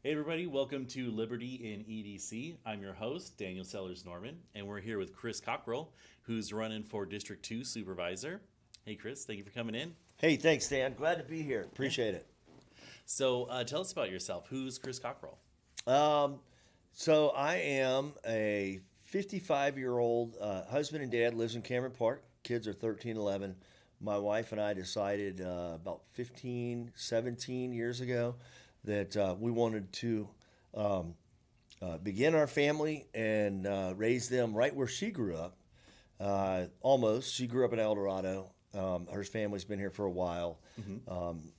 Hey everybody, welcome to Liberty in EDC. I'm your host, Daniel Sellers Norman, and we're here with Chris Cockrell, who's running for District 2 Supervisor. Hey Chris, thank you for coming in. Hey, thanks, Dan. Glad to be here. Yeah. Appreciate it. So tell us about yourself. Who's Chris Cockrell? Um, so I am a 55-year-old husband and dad, lives in Cameron Park. Kids are 13, 11. My wife and I decided about 15, 17 years ago that we wanted to begin our family and raise them right where she grew up. Almost. She grew up in El Dorado. Her family's been here for a while.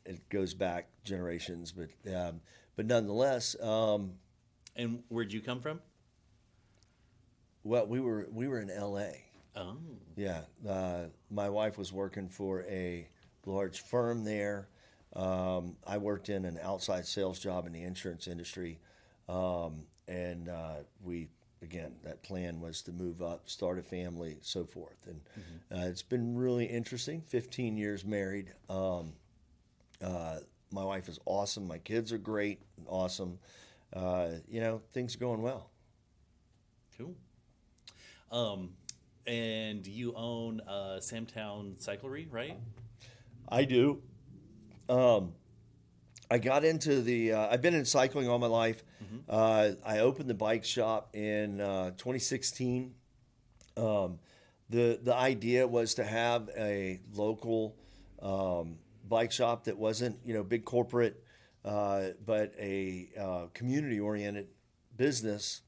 It goes back generations, but nonetheless, And where'd you come from? well, we were in L.A. Oh, Yeah, my wife was working for a large firm there. I worked in an outside sales job in the insurance industry, and we again that plan was to move up, start a family, so forth. And it's been really interesting. 15 years married. My wife is awesome. My kids are great, and awesome. Things are going well. cool. Um, and you own Samtown Cyclery, right? I do. Um, I got into I've been in cycling all my life. I opened the bike shop in 2016. The idea was to have a local bike shop that wasn't big corporate, but a community oriented business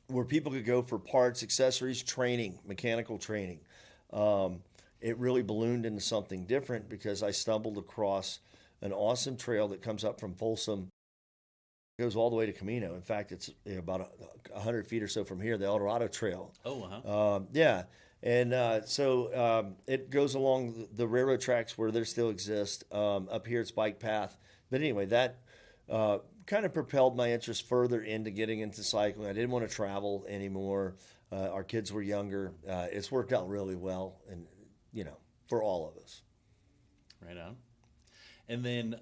where people could go for parts, accessories, training, mechanical training. It really ballooned into something different because I stumbled across an awesome trail that comes up from Folsom, goes all the way to Camino. In fact, it's about 100 feet or so from here, the El Dorado Trail. Oh, uh-huh. Yeah, and so it goes along the railroad tracks where there still exist. Up here, it's bike path. But anyway, that kind of propelled my interest further into getting into cycling. I didn't want to travel anymore. Our kids were younger. It's worked out really well, and for all of us. Right on. And then,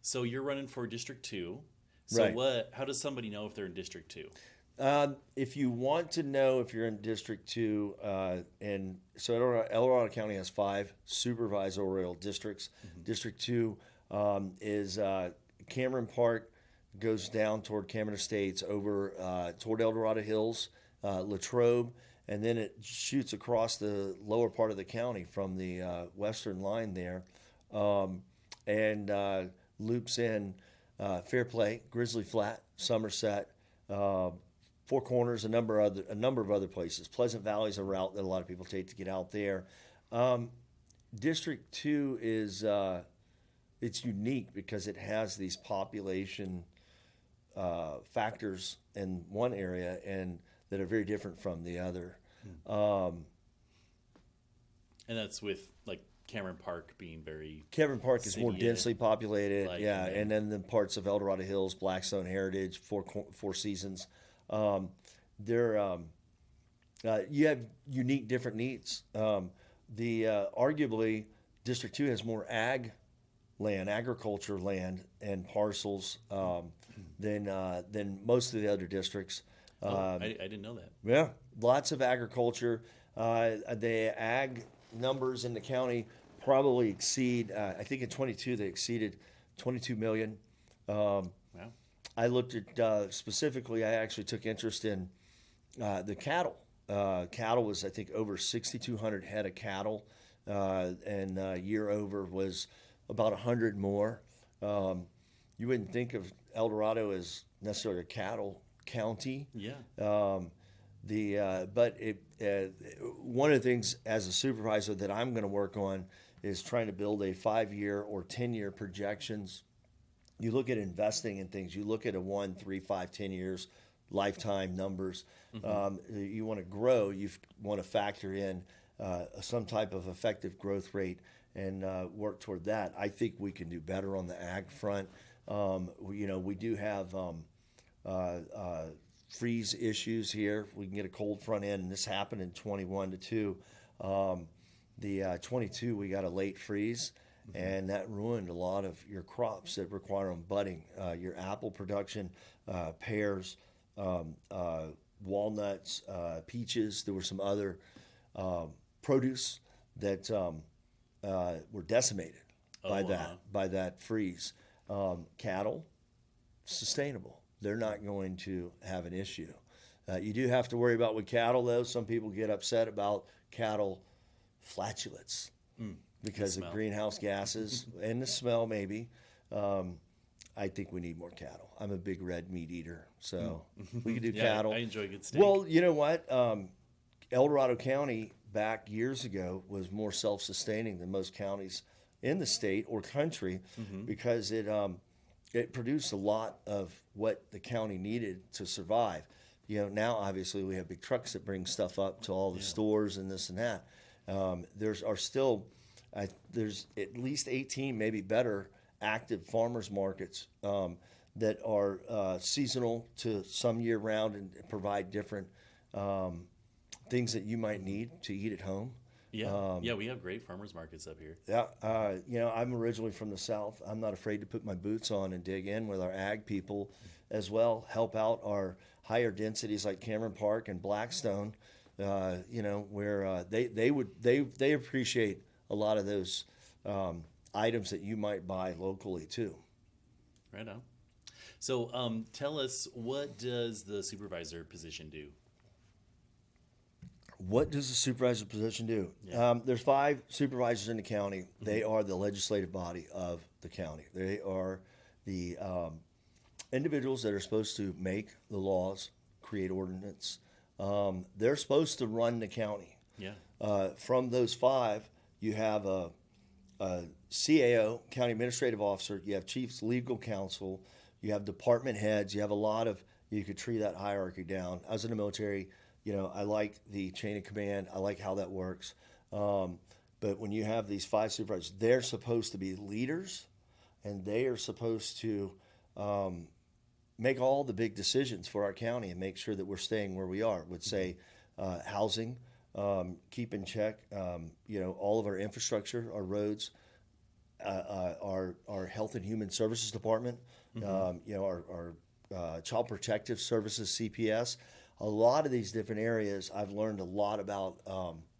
so you're running for District 2. So Right. how does somebody know if they're in District 2? If you want to know if you're in District 2, and so El Dorado County has 5 supervisorial districts. District 2 is Cameron Park, goes down toward Cameron Estates, over toward El Dorado Hills, Latrobe, and then it shoots across the lower part of the county from the western line there, and loops in Fairplay, Grizzly Flat, Somerset, Four Corners, a number of other places. Pleasant Valley is a route that a lot of people take to get out there. District 2 is it's unique because it has these population factors in one area and that are very different from the other. Um, And that's with like Cameron Park being very Cameron Park is more city densely populated, like, yeah, and then the parts of El Dorado Hills, Blackstone Heritage, Four Seasons. Um, they're You have unique, different needs. The Arguably, District 2 has more agriculture land, and parcels than most of the other districts. I didn't know that. Yeah, lots of agriculture. The ag numbers in the county probably exceed. I think in 22 they exceeded 22 million. Um, Wow. I looked at specifically. I actually took interest in the cattle. Cattle was, I think, over 6,200 head of cattle, and year over was about 100 more. You wouldn't think of El Dorado as necessarily a cattle county. Yeah. But one of the things as a supervisor that I'm going to work on is trying to build a 5-year or 10-year projections. You look at investing in things. You look at a 1, 3, 5, 10 years lifetime numbers. You want to grow. You want to factor in some type of effective growth rate and work toward that. I think we can do better on the ag front. We do have freeze issues here. We can get a cold front end, and this happened in 21 to 2. The 22, we got a late freeze, and that ruined a lot of your crops that require on budding. Your apple production, pears, walnuts, peaches. There were some other produce that were decimated by that freeze. Cattle, sustainable. They're not going to have an issue. You do have to worry about with cattle, though. Some people get upset about cattle flatulates because of greenhouse gases and the smell, maybe. I think we need more cattle. I'm a big red meat eater, so we could do cattle. I enjoy good steak. Well, you know what? El Dorado County back years ago was more self-sustaining than most counties in the state or country because it produced a lot of what the county needed to survive. You know, now obviously we have big trucks that bring stuff up to all the stores and this and that. There's at least 18, maybe better, active farmers markets that are seasonal to some year round and provide different things that you might need to eat at home. Yeah, we have great farmers markets up here. Yeah, you know, I'm originally from the South. I'm not afraid to put my boots on and dig in with our ag people as well, help out our higher densities like Cameron Park and Blackstone, you know, where they appreciate a lot of those items that you might buy locally too. Right on. So tell us, what does the supervisor position do? What does the supervisor position do? Yeah. There's 5 supervisors in the county. They are the legislative body of the county. They are the individuals that are supposed to make the laws, create ordinance. They're supposed to run the county. Yeah. From those 5, you have a CAO, county administrative officer. You have chiefs, legal counsel. You have department heads. You have a lot of. You could tree that hierarchy down. I was in the military. You know, I like the chain of command. I like how that works. But when you have these 5 supervisors, they're supposed to be leaders, and they are supposed to make all the big decisions for our county and make sure that we're staying where we are. Would say housing, keep in check, you know, all of our infrastructure, our roads, our health and human services department, you know, our child protective services, CPS. A lot of these different areas I've learned a lot about,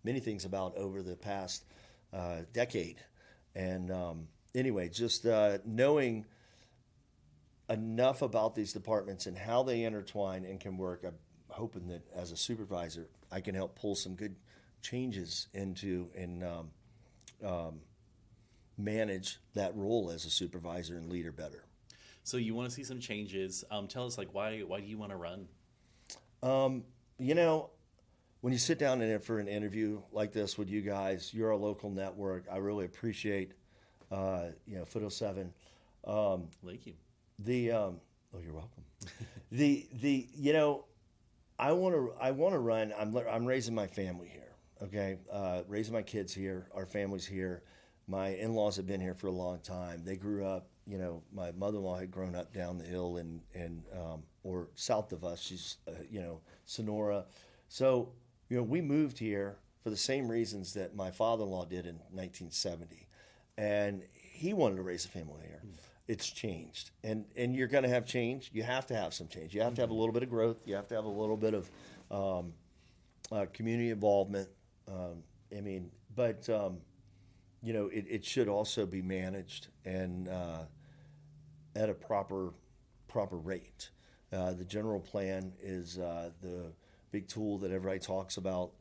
many things about over the past decade. And anyway, just knowing enough about these departments and how they intertwine and can work, I'm hoping that as a supervisor, I can help pull some good changes into and manage that role as a supervisor and leader better. So you want to see some changes. Tell us, like, why do you want to run? You know, when you sit down for an interview like this with you guys, you're a local network. I really appreciate, you know, Foot 07. Thank you. Oh, you're welcome. You know, I want to run. I'm raising my family here. Okay, raising my kids here. Our family's here. My in-laws have been here for a long time. They grew up. You know, my mother-in-law had grown up down the hill or south of us. She's, you know, Sonora. So, you know, we moved here for the same reasons that my father-in-law did in 1970. And he wanted to raise a family here. It's changed. And you're going to have change. You have to have some change. You have to have a little bit of growth. You have to have a little bit of community involvement. I mean, but, you know, it should also be managed and at a proper rate. The general plan is the big tool that everybody talks about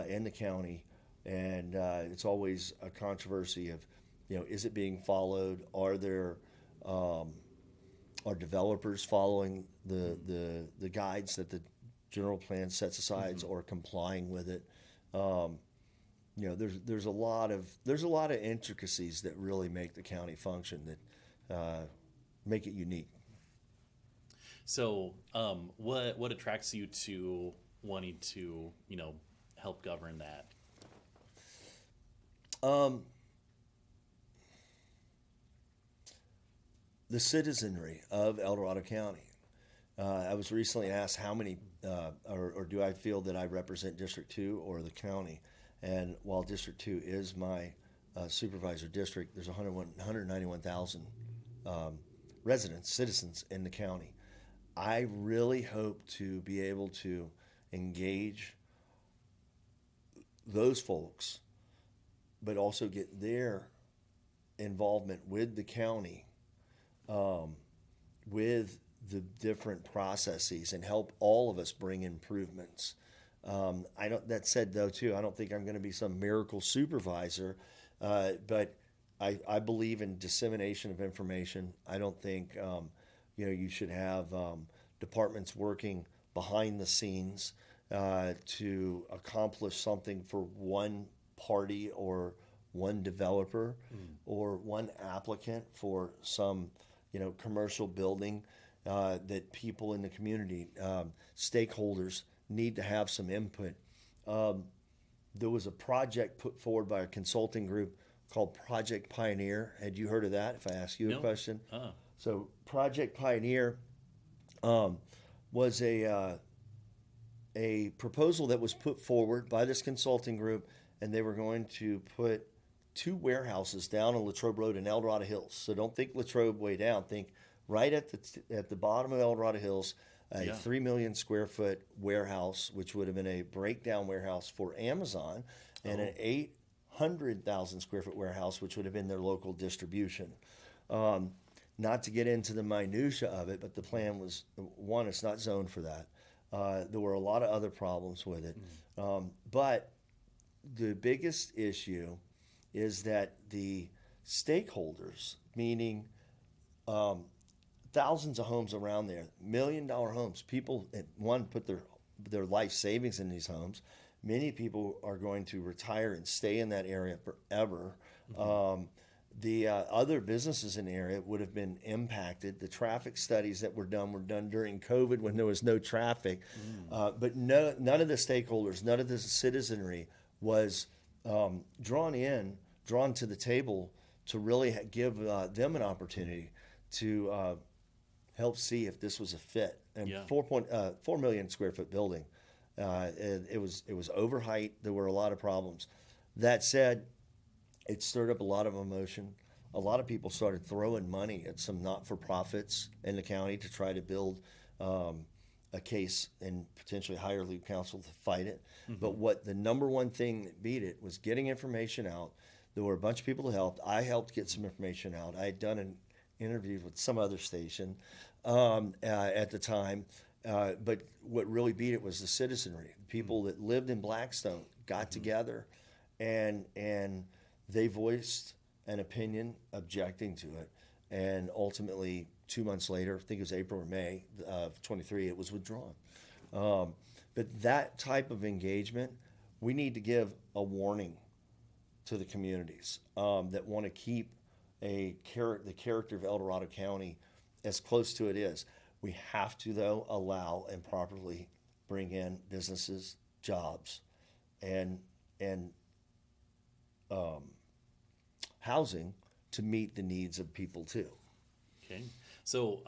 in the county, and it's always a controversy of, you know, is it being followed? Are developers following the guides that the general plan sets aside or complying with it? You know, there's a lot of intricacies that really make the county function that make it unique. So, what attracts you to wanting to, you know, help govern that? The citizenry of El Dorado County. I was recently asked how many, or do I feel that I represent District 2 or the county? And while District 2 is my supervisor district, there's 191,000 residents, citizens in the county. I really hope to be able to engage those folks, but also get their involvement with the county, with the different processes, and help all of us bring improvements. That said, though, too, I don't think I'm going to be some miracle supervisor, but I believe in dissemination of information. I don't think you should have departments working behind the scenes to accomplish something for one party or one developer or one applicant for some commercial building. That people in the community, stakeholders, need to have some input. There was a project put forward by a consulting group called Project Pioneer. Had you heard of that? If I ask you a question. So Project Pioneer was a proposal that was put forward by this consulting group, and they were going to put 2 warehouses down on Latrobe Road in El Dorado Hills. So don't think Latrobe way down. Think right at the bottom of El Dorado Hills, a 3 million square foot warehouse, which would have been a breakdown warehouse for Amazon, and an 800,000 square foot warehouse, which would have been their local distribution. Not to get into the minutia of it, but the plan was, one, it's not zoned for that. There were a lot of other problems with it. But the biggest issue is that the stakeholders, meaning thousands of homes around there, $1 million homes, people, one, put their life savings in these homes. Many people are going to retire and stay in that area forever. The other businesses in the area would have been impacted. The traffic studies that were done during COVID when there was no traffic. But none of the stakeholders, none of the citizenry was drawn to the table to really give them an opportunity to help see if this was a fit. And 4 million square foot building. It was over height. There were a lot of problems. That said, it stirred up a lot of emotion. A lot of people started throwing money at some not-for-profits in the county to try to build a case and potentially hire legal counsel to fight it. But what the number one thing that beat it was getting information out. There were a bunch of people who helped. I helped get some information out. I had done an interview with some other station at the time. But what really beat it was the citizenry. People that lived in Blackstone got together and they voiced an opinion objecting to it. And ultimately, 2 months later, I think it was April or May of 23, it was withdrawn. But that type of engagement, we need to give a warning to the communities that want to keep the character of El Dorado County as close to it is. We have to, though, allow and properly bring in businesses, jobs, and housing to meet the needs of people too. Okay, so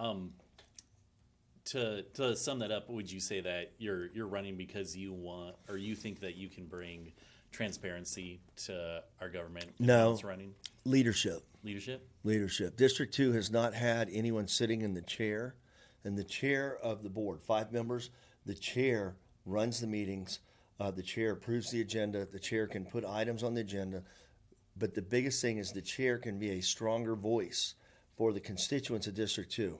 to sum that up, would you say that you're running because you want, or you think that you can bring transparency to our government? No, it's running leadership. District 2 has not had anyone sitting in the chair. And the chair of the board, 5 members, the chair runs the meetings. The chair approves the agenda. The chair can put items on the agenda. But the biggest thing is the chair can be a stronger voice for the constituents of District 2.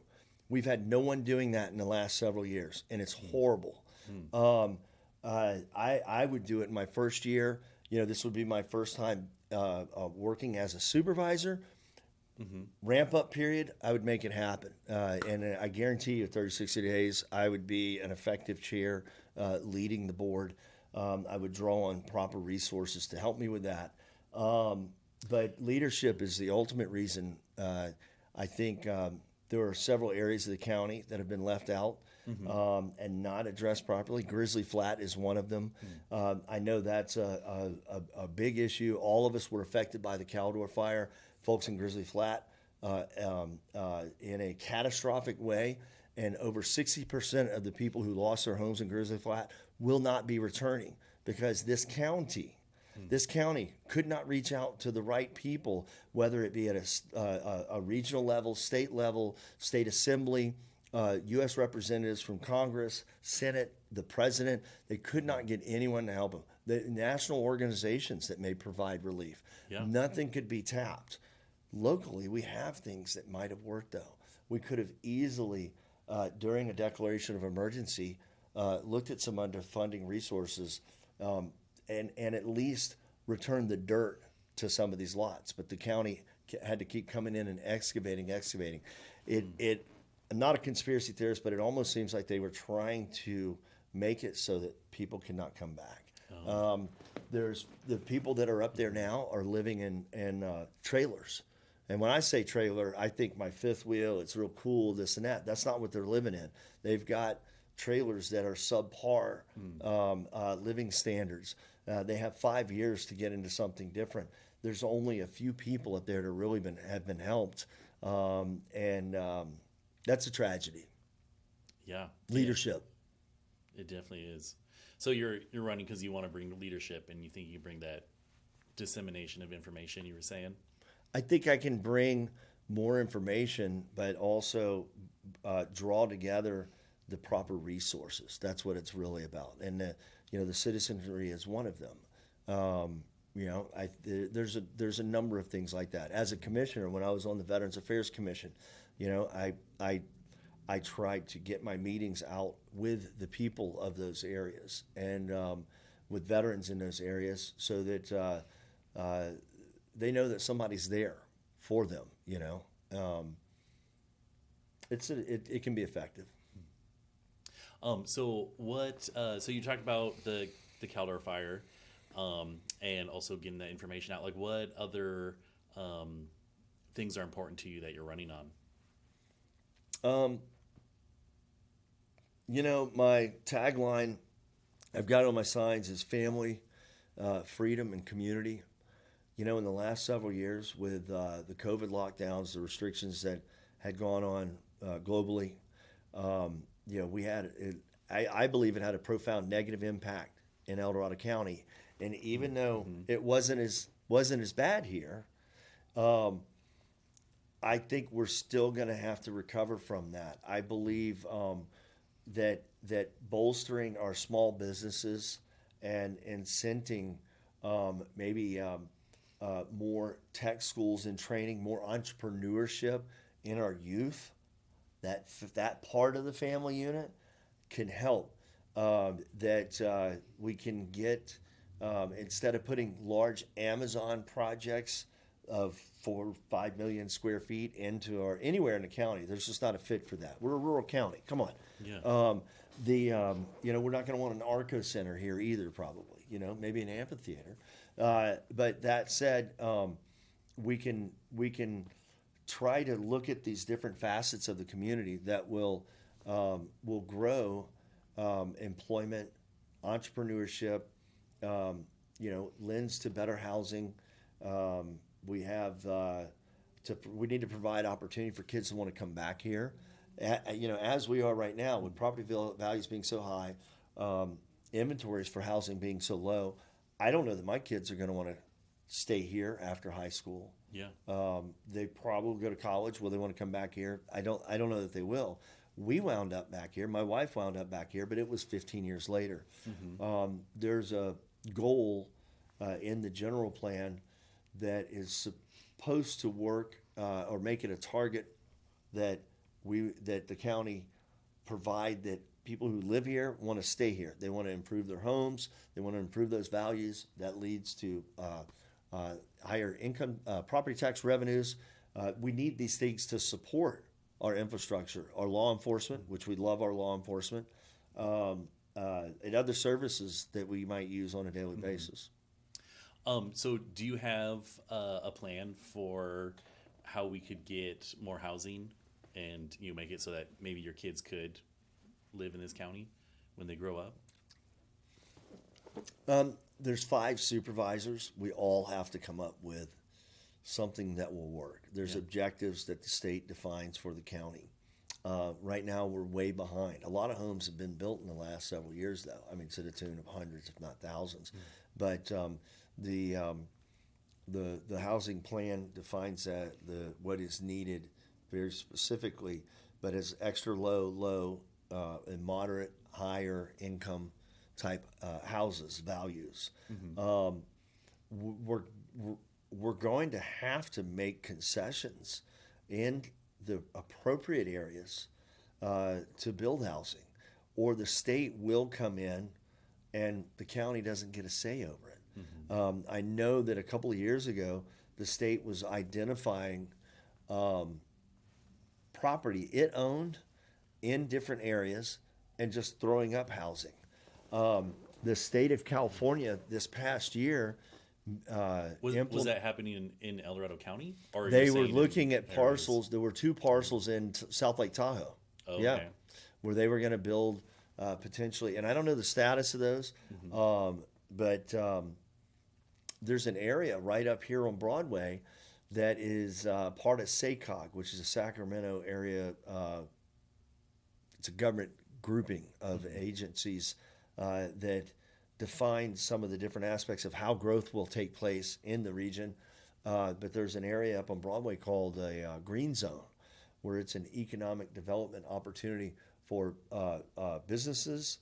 We've had no one doing that in the last several years, and it's horrible. I would do it in my first year. This would be my first time working as a supervisor. Ramp up period, I would make it happen. And I guarantee you 30, 60 days, I would be an effective chair leading the board. I would draw on proper resources to help me with that. But leadership is the ultimate reason. I think there are several areas of the county that have been left out and not addressed properly. Grizzly Flat is one of them. I know that's a big issue. All of us were affected by the Caldor fire. Folks in Grizzly Flat in a catastrophic way, and over 60% of the people who lost their homes in Grizzly Flat will not be returning because this county This county could not reach out to the right people, whether it be at a regional level, state assembly, U.S. representatives from Congress, Senate, the president. They could not get anyone to help them. The national organizations that may provide relief, nothing could be tapped. Locally, we have things that might have worked, though. We could have easily, during a declaration of emergency, looked at some underfunding resources and at least returned the dirt to some of these lots. But the county had to keep coming in and excavating. I'm not a conspiracy theorist, but it almost seems like they were trying to make it so that people cannot come back. There's the people that are up there now are living in trailers. And when I say trailer, I think my fifth wheel, it's real cool, this and that. That's not what they're living in. They've got trailers that are subpar living standards. They have 5 years to get into something different. There's only a few people up there that really have been helped. And that's a tragedy. Yeah. Leadership. It definitely is. So you're running because you want to bring leadership, and you think you bring that dissemination of information you were saying? I think I can bring more information, but also draw together the proper resources. That's what it's really about. And the citizenry is one of them. There's a number of things like that. As a commissioner, when I was on the Veterans Affairs Commission, I tried to get my meetings out with the people of those areas and with veterans in those areas so that they know that somebody's there for them. It can be effective. So you talked about the Caldor fire, and also getting that information out. Like, what other things are important to you that you're running on? My tagline, I've got it on my signs, is family, freedom, and community. In the last several years with the COVID lockdowns, the restrictions that had gone on globally, I believe it had a profound negative impact in El Dorado County. And even though it wasn't as bad here, I think we're still going to have to recover from that. I believe that bolstering our small businesses and incenting maybe more tech schools and training, more entrepreneurship in our youth, that part of the family unit can help. We can get, instead of putting large Amazon projects of 4 or 5 million square feet into anywhere in the county, there's just not a fit for that. We're a rural county. Come on. Yeah. We're not going to want an ARCO center here either, probably. Maybe an amphitheater. But that said, we can try to look at these different facets of the community that will grow employment, entrepreneurship, lends to better housing. We need to provide opportunity for kids to want to come back here. As we are right now, with property values being so high, inventories for housing being so low, I don't know that my kids are going to want to stay here after high school. Yeah. They probably go to college. Will they want to come back here? I don't know that they will. We wound up back here. My wife wound up back here, but it was 15 years later. Mm-hmm. There's a goal in the general plan that is supposed to work or make it a target that the county provide that people who live here want to stay here. They want to improve their homes. They want to improve those values. That leads to higher income, property tax revenues. We need these things to support our infrastructure, our law enforcement, which we love our law enforcement, and other services that we might use on a daily basis. So do you have a plan for how we could get more housing and make it so that maybe your kids could live in this county when they grow up? There's 5 supervisors. We all have to come up with something that will work. There's objectives that the state defines for the county. Right now, we're way behind. A lot of homes have been built in the last several years, though. I mean, to the tune of hundreds, if not thousands. But the housing plan defines what is needed very specifically, but as extra low, and moderate, higher income type houses values. We're we're going to have to make concessions in the appropriate areas to build housing, or the state will come in and the county doesn't get a say over it. I know that a couple of years ago, the state was identifying property it owned in different areas and just throwing up housing. The state of California this past year was that happening in El Dorado County? Or are they you were saying looking in at parcels. There were 2 parcels in South Lake Tahoe. Oh, yeah, okay. where they were going to build potentially, and I don't know the status of those, but there's an area right up here on Broadway that is part of SACOG, which is a Sacramento area. It's a government grouping of agencies that define some of the different aspects of how growth will take place in the region. But there's an area up on Broadway called a green zone, where it's an economic development opportunity for businesses,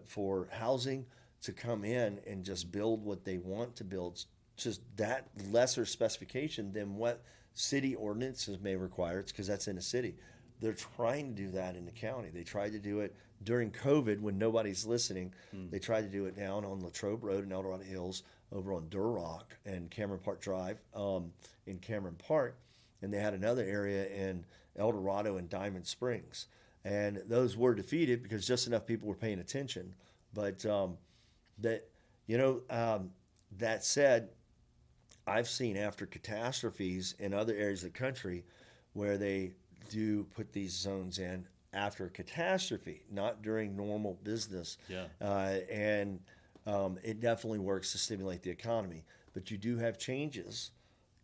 for housing to come in and just build what they want to build, just that lesser specification than what city ordinances may require. It's because that's in a city. They're trying to do that in the county. They tried to do it during COVID when nobody's listening. They tried to do it down on Latrobe Road in El Dorado Hills, over on Duroc and Cameron Park Drive in Cameron Park. And they had another area in El Dorado and Diamond Springs. And those were defeated because just enough people were paying attention. But that said, I've seen after catastrophes in other areas of the country where they do put these zones in after a catastrophe, not during normal business. Yeah. And it definitely works to stimulate the economy. But you do have changes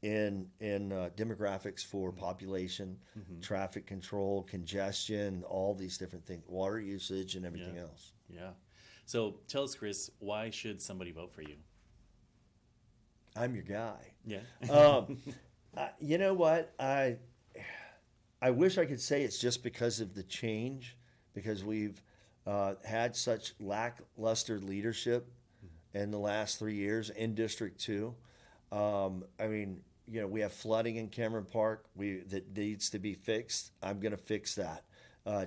in demographics for population, traffic control, congestion, all these different things, water usage, and everything else. Yeah. So tell us, Chris, why should somebody vote for you? I'm your guy. Yeah. You know what? I wish I could say it's just because of the change, because we've had such lackluster leadership in the last 3 years in District 2. I mean, we have flooding in Cameron Park that needs to be fixed. I'm going to fix that.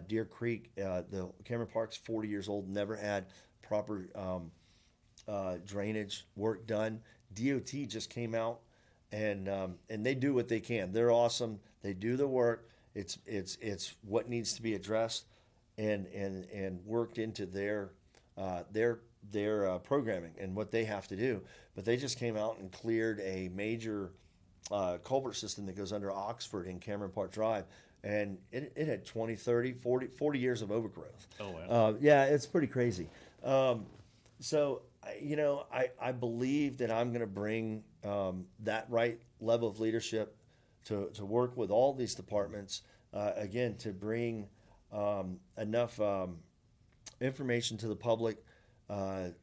Deer Creek, the Cameron Park's 40 years old, never had proper drainage work done. DOT just came out and they do what they can. They're awesome. They do the work. It's what needs to be addressed and worked into their programming and what they have to do. But they just came out and cleared a major culvert system that goes under Oxford in Cameron Park Drive. And it had 20, 30, 40 years of overgrowth. Oh, wow. Yeah, it's pretty crazy. So, I believe that I'm going to bring that right level of leadership to work with all these departments, again, to bring enough information to the public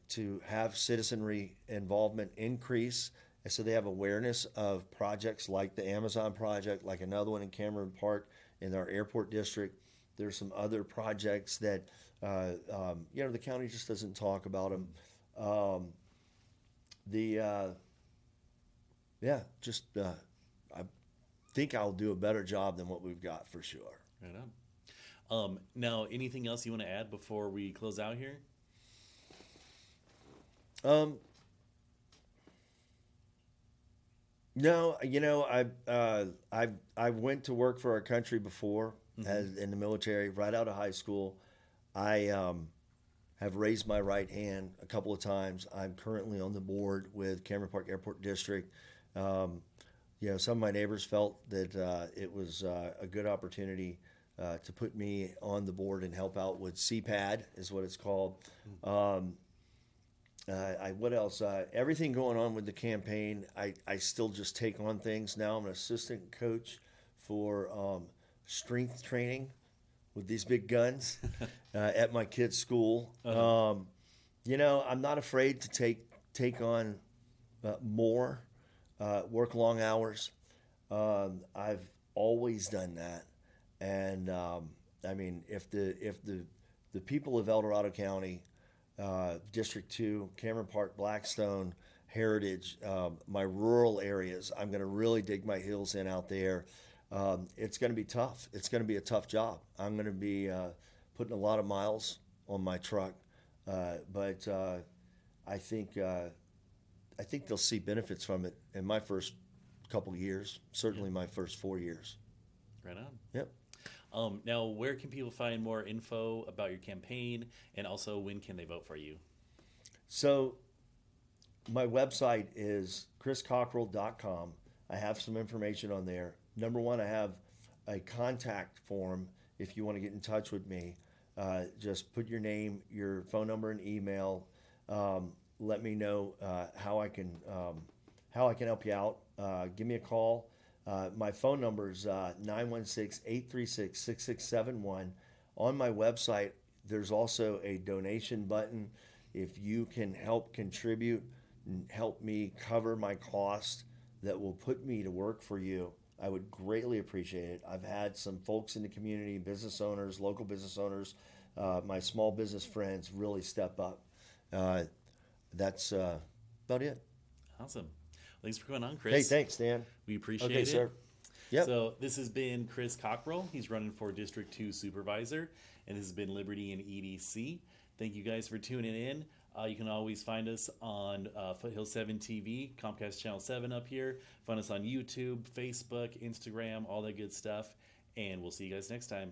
to have citizenry involvement increase, and so they have awareness of projects like the Amazon project, like another one in Cameron Park in our airport district. There's some other projects that the county just doesn't talk about them. I think I'll do a better job than what we've got for sure. Right on. Now, anything else you want to add before we close out here? No, I went to work for our country before, as in the military, right out of high school. I have raised my right hand a couple of times. I'm currently on the board with Cameron Park Airport District. Some of my neighbors felt that it was a good opportunity to put me on the board and help out with CPAD, is what it's called. What else? Everything going on with the campaign, I still just take on things. Now I'm an assistant coach for strength training with these big guns at my kids' school. I'm not afraid to take on more, work long hours. I've always done that, and I mean, if the people of El Dorado County, District 2, Cameron Park, Blackstone, Heritage, my rural areas, I'm going to really dig my heels in out there. It's going to be tough. It's going to be a tough job. I'm going to be putting a lot of miles on my truck, but I think I think they'll see benefits from it in my first couple of years. Certainly, my first 4 years. Right on. Yep. Now, where can people find more info about your campaign, and also when can they vote for you? So my website is chriscockrell.com. I have some information on there. Number one, I have a contact form if you want to get in touch with me. Just put your name, your phone number, and email. Let me know how I can help you out. Give me a call. My phone number is 916-836-6671. On my website, there's also a donation button. If you can help contribute and help me cover my cost that will put me to work for you, I would greatly appreciate it. I've had some folks in the community, business owners, local business owners, my small business friends really step up. That's about it. Awesome. Thanks for coming on, Chris. Hey, thanks, Dan. We appreciate Okay, it. sir. Yep. So this has been Chris Cockrell. He's running for District 2 Supervisor, and this has been Liberty and EDC. Thank you guys for tuning in. You can always find us on Foothill 7 TV, Comcast Channel 7 up here. Find us on YouTube, Facebook, Instagram, all that good stuff. And we'll see you guys next time.